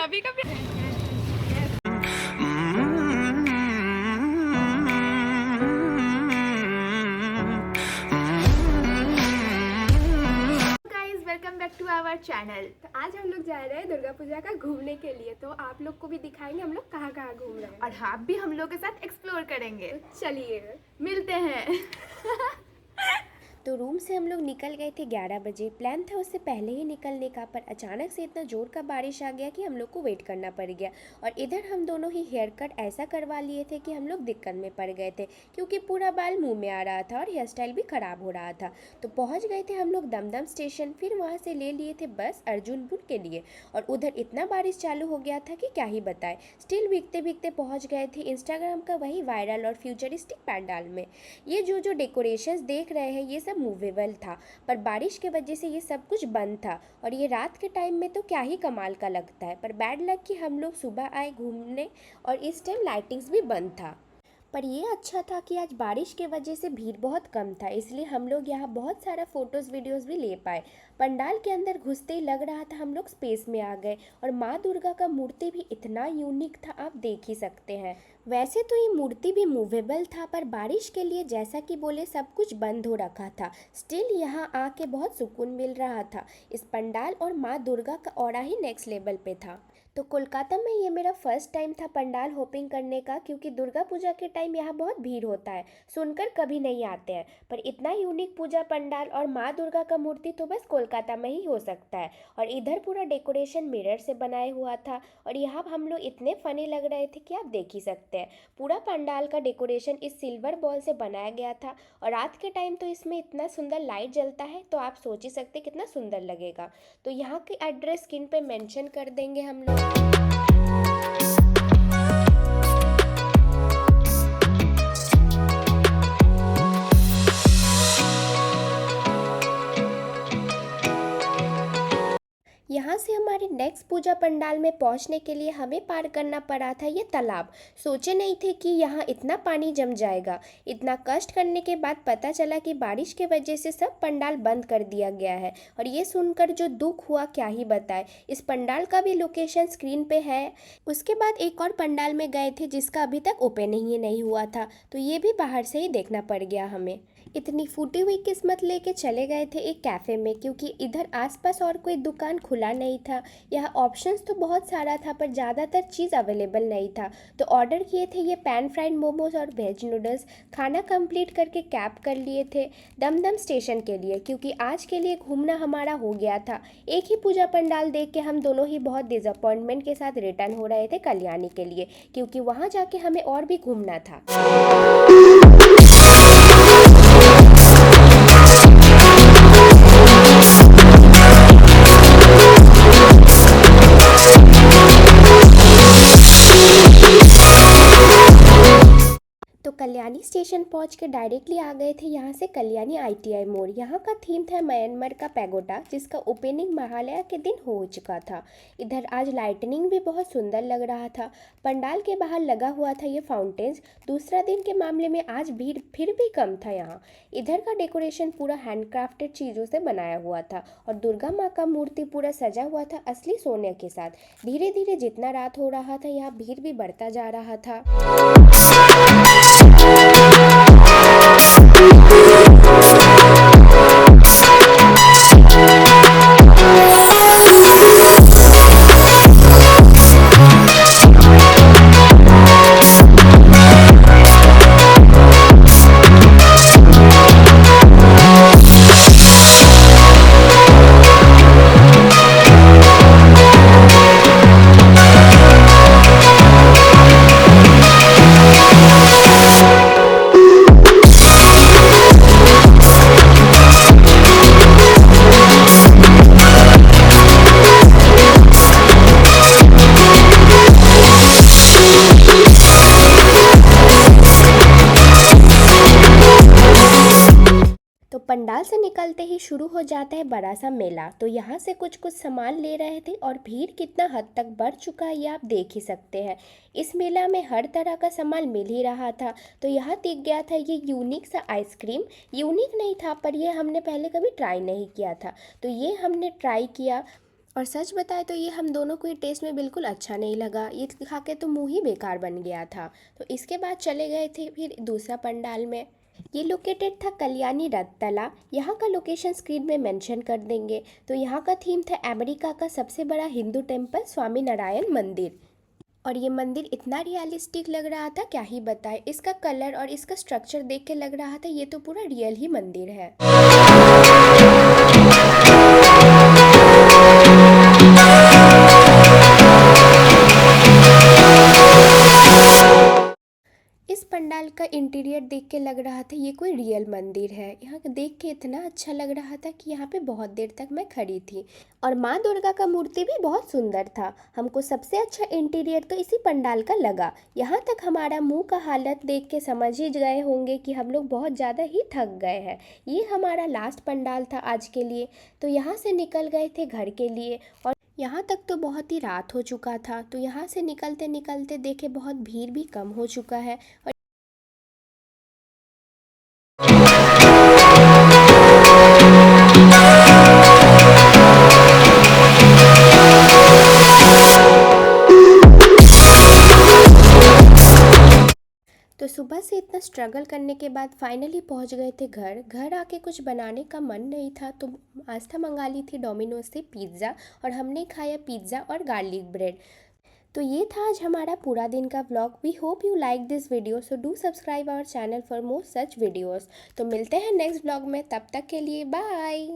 कभी कभी guys welcome back to our channel. तो आज हम लोग जा रहे हैं दुर्गा पूजा का घूमने के लिए, तो आप लोग को भी दिखाएंगे हम लोग कहाँ कहाँ घूम रहे हैं और आप भी हम लोग के साथ एक्सप्लोर करेंगे। तो चलिए मिलते हैं। तो रूम से हम लोग निकल गए थे 11 बजे। प्लान था उससे पहले ही निकलने का, पर अचानक से इतना जोर का बारिश आ गया कि हम लोग को वेट करना पड़ गया। और इधर हम दोनों ही हेयर कट ऐसा करवा लिए थे कि हम लोग दिक्कत में पड़ गए थे, क्योंकि पूरा बाल मुंह में आ रहा था और हेयर स्टाइल भी ख़राब हो रहा था। तो पहुँच गए थे हम लोग दमदम स्टेशन, फिर वहाँ से ले लिए थे बस अर्जुनपुर के लिए। और उधर इतना बारिश चालू हो गया था कि क्या ही बताएं। स्टिल भीगते भीगते पहुँच गए थे इंस्टाग्राम का वही वायरल और फ्यूचरिस्टिक पंडाल में। ये जो डेकोरेशंस देख रहे हैं ये सब मूवेबल था, पर बारिश की वजह से ये सब कुछ बंद था। और ये रात के टाइम में तो क्या ही कमाल का लगता है, पर बैड लक कि हम लोग सुबह आए घूमने और इस टाइम लाइटिंग्स भी बंद था। पर ये अच्छा था कि आज बारिश के वजह से भीड़ बहुत कम था, इसलिए हम लोग यहाँ बहुत सारा फ़ोटोज़ वीडियोज़ भी ले पाए। पंडाल के अंदर घुसते ही लग रहा था हम लोग स्पेस में आ गए। और माँ दुर्गा का मूर्ति भी इतना यूनिक था, आप देख ही सकते हैं। वैसे तो ये मूर्ति भी मूवेबल था, पर बारिश के लिए जैसा कि बोले सब कुछ बंद हो रखा था। स्टिल यहाँ आके बहुत सुकून मिल रहा था। इस पंडाल और माँ दुर्गा का ऑरा ही नेक्स्ट लेवल पे था। तो कोलकाता में ये मेरा फर्स्ट टाइम था पंडाल होपिंग करने का, क्योंकि दुर्गा पूजा के टाइम यहाँ बहुत भीड़ होता है, सुनकर कभी नहीं आते हैं। पर इतना यूनिक पूजा पंडाल और माँ दुर्गा का मूर्ति तो बस कोलकाता में ही हो सकता है। और इधर पूरा डेकोरेशन मिरर से बनाया हुआ था, और यहाँ हम लोग इतने फनी लग रहे थे कि आप देख ही सकते हैं। पूरा पंडाल का डेकोरेशन इस सिल्वर बॉल से बनाया गया था, और रात के टाइम तो इसमें इतना सुंदर लाइट जलता है, तो आप सोच ही सकते कितना सुंदर लगेगा। तो यहाँ की एड्रेस स्क्रीन पे मेंशन कर देंगे हम लोग। यहाँ से हमारे नेक्स्ट पूजा पंडाल में पहुँचने के लिए हमें पार करना पड़ा था ये तालाब। सोचे नहीं थे कि यहाँ इतना पानी जम जाएगा। इतना कष्ट करने के बाद पता चला कि बारिश के वजह से सब पंडाल बंद कर दिया गया है, और ये सुनकर जो दुख हुआ क्या ही बताए। इस पंडाल का भी लोकेशन स्क्रीन पे है। उसके बाद एक और पंडाल में गए थे जिसका अभी तक ओपन ही नहीं हुआ था, तो ये भी बाहर से ही देखना पड़ गया हमें। इतनी फूटी हुई किस्मत लेके चले गए थे एक कैफ़े में, क्योंकि इधर आसपास और कोई दुकान खुला नहीं था। यहाँ ऑप्शंस तो बहुत सारा था, पर ज़्यादातर चीज़ अवेलेबल नहीं था। तो ऑर्डर किए थे ये पैन फ्राइड मोमोज और वेज नूडल्स। खाना कंप्लीट करके कैब कर लिए थे दमदम स्टेशन के लिए, क्योंकि आज के लिए घूमना हमारा हो गया था। एक ही पूजा पंडाल देख के हम दोनों ही बहुत डिसअपॉइंटमेंट के साथ रिटर्न हो रहे थे कल्याणी के लिए, क्योंकि वहाँ जाके हमें और भी घूमना था। तो कल्याणी स्टेशन पहुंच के डायरेक्टली आ गए थे यहाँ से कल्याणी ITI मोड़। यहाँ का थीम था म्यांमार का पैगोडा, जिसका ओपनिंग महालया के दिन हो चुका था। इधर आज लाइटनिंग भी बहुत सुंदर लग रहा था। पंडाल के बाहर लगा हुआ था ये फाउंटेन्स। दूसरा दिन के मामले में आज भीड़ फिर भी कम था यहाँ। इधर का डेकोरेशन पूरा हैंडक्राफ्टेड चीज़ों से बनाया हुआ था, और दुर्गा माँ का मूर्ति पूरा सजा हुआ था असली सोने के साथ। धीरे धीरे जितना रात हो रहा था यहाँ भीड़ भी बढ़ता जा रहा था। तो पंडाल से निकलते ही शुरू हो जाता है बड़ा सा मेला। तो यहाँ से कुछ सामान ले रहे थे, और भीड़ कितना हद तक बढ़ चुका है ये आप देख ही सकते हैं। इस मेला में हर तरह का सामान मिल ही रहा था। तो यहाँ दिख गया था ये यूनिक सा आइसक्रीम। यूनिक नहीं था, पर ये हमने पहले कभी ट्राई नहीं किया था, तो ये हमने ट्राई किया। और सच बताए तो ये हम दोनों को ये टेस्ट में बिल्कुल अच्छा नहीं लगा, ये खा के तो मुँह ही बेकार बन गया था। तो इसके बाद चले गए थे फिर दूसरा पंडाल में। ये लोकेटेड था कल्याणी रथतला। यहाँ का लोकेशन स्क्रीन में मेंशन कर देंगे। तो यहाँ का थीम था अमेरिका का सबसे बड़ा हिंदू टेम्पल स्वामी नारायण मंदिर। और ये मंदिर इतना रियलिस्टिक लग रहा था क्या ही बताए, इसका कलर और इसका स्ट्रक्चर देख के लग रहा था ये तो पूरा रियल ही मंदिर है। इस पंडाल का इंटीरियर देख के लग रहा था ये कोई रियल मंदिर है। यहाँ देख के इतना अच्छा लग रहा था कि यहाँ पे बहुत देर तक मैं खड़ी थी। और माँ दुर्गा का मूर्ति भी बहुत सुंदर था। हमको सबसे अच्छा इंटीरियर तो इसी पंडाल का लगा। यहाँ तक हमारा मुंह का हालत देख के समझ ही गए होंगे कि हम लोग बहुत ज़्यादा ही थक गए हैं। ये हमारा लास्ट पंडाल था आज के लिए। तो यहाँ से निकल गए थे घर के लिए। और यहाँ तक तो बहुत ही रात हो चुका था। तो यहाँ से निकलते निकलते देखे बहुत भीड़ भी कम हो चुका है। और तो सुबह से इतना स्ट्रगल करने के बाद फाइनली पहुंच गए थे घर। घर आके कुछ बनाने का मन नहीं था तो आस्था मंगा ली थी डोमिनोज से पिज़्ज़ा। और हमने खाया पिज़्ज़ा और गार्लिक ब्रेड। तो ये था आज हमारा पूरा दिन का vlog. We hope you like this video, so do subscribe our channel for more such videos. तो मिलते हैं नेक्स्ट व्लॉग में, तब तक के लिए बाय।